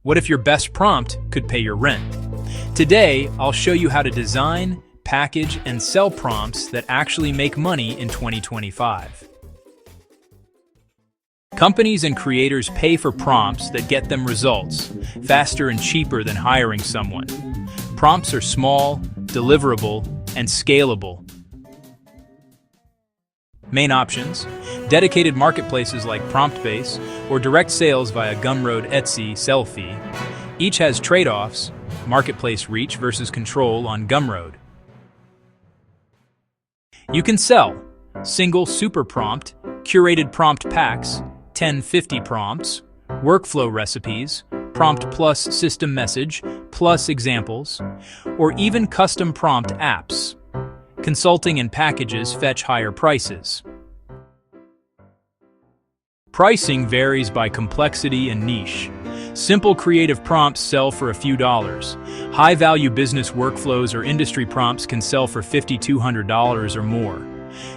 What if your best prompt could pay your rent? Today, I'll show you how to design, package, and sell prompts that actually make money in 2025. Companies and creators pay for prompts that get them results, faster and cheaper than hiring someone. Prompts are small, deliverable, and scalable. Main options: dedicated marketplaces like PromptBase or direct sales via Gumroad, Etsy, Sellfy. Each has trade-offs: marketplace reach versus control on Gumroad. You can sell single super prompt, curated prompt packs, 10-50 prompts, workflow recipes, prompt plus system message plus examples, or even custom prompt apps. Consulting and packages fetch higher prices. Pricing varies by complexity and niche. Simple creative prompts sell for a few dollars. High-value business workflows or industry prompts can sell for $5,200 or more.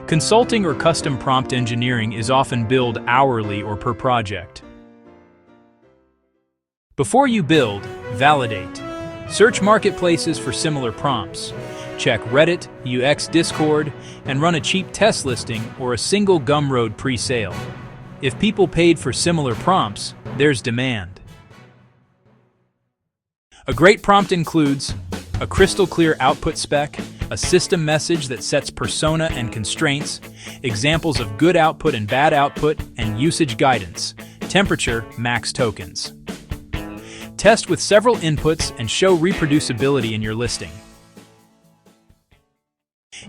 Consulting or custom prompt engineering is often billed hourly or per project. Before you build, validate. Search marketplaces for similar prompts. Check Reddit, UX Discord, and run a cheap test listing or a single Gumroad pre-sale. If people paid for similar prompts, there's demand. A great prompt includes a crystal clear output spec, a system message that sets persona and constraints, examples of good output and bad output, and usage guidance, temperature, max tokens. Test with several inputs and show reproducibility in your listing.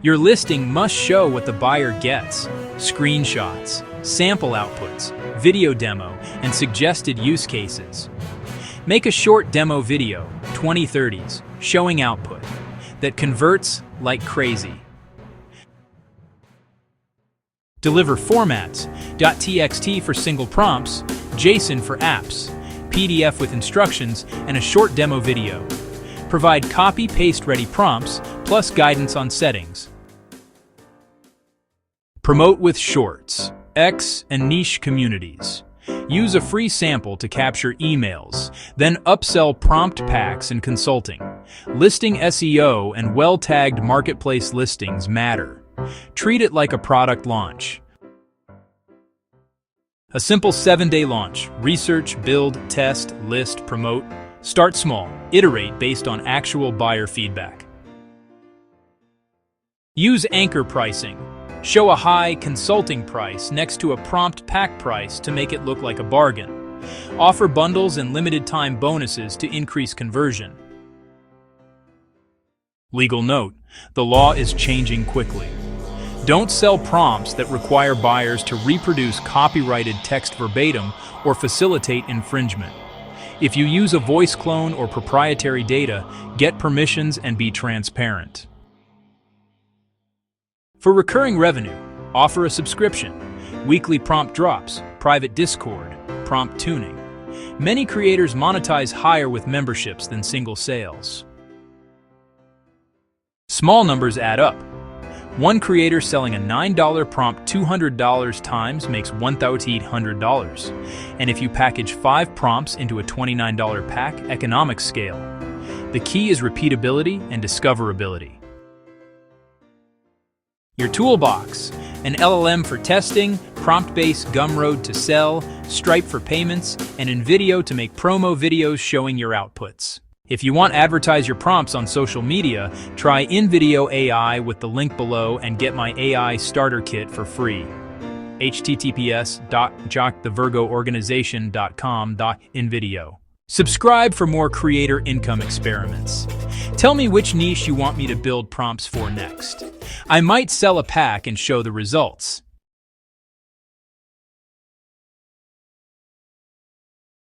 Your listing must show what the buyer gets: screenshots, sample outputs, video demo, and suggested use cases. Make a short demo video, 20-30s, showing output, that converts like crazy. Deliver formats: .txt for single prompts, JSON for apps, PDF with instructions, and a short demo video. Provide copy-paste ready prompts, plus guidance on settings. Promote with Shorts, X, and niche communities. Use a free sample to capture emails, then upsell prompt packs and consulting. Listing SEO and well-tagged marketplace listings matter. Treat it like a product launch. A simple 7-day launch: research, build, test, list, promote. Start small, iterate based on actual buyer feedback. Use anchor pricing. Show a high consulting price next to a prompt pack price to make it look like a bargain. Offer bundles and limited time bonuses to increase conversion. Legal note: the law is changing quickly. Don't sell prompts that require buyers to reproduce copyrighted text verbatim or facilitate infringement. If you use a voice clone or proprietary data, get permissions and be transparent. For recurring revenue, offer a subscription, weekly prompt drops, private Discord, prompt tuning. Many creators monetize higher with memberships than single sales. Small numbers add up. One creator selling a $9 prompt $200 times makes $1,800. And if you package 5 prompts into a $29 pack, economics scale. The key is repeatability and discoverability. Your toolbox: an LLM for testing, PromptBase, Gumroad to sell, Stripe for payments, and InVideo to make promo videos showing your outputs. If you want to advertise your prompts on social media, try InVideo AI with the link below and get my AI starter kit for free. https://jockthevirgoorganization.com/InVideo. Subscribe for more creator income experiments. Tell me which niche you want me to build prompts for next. I might sell a pack and show the results.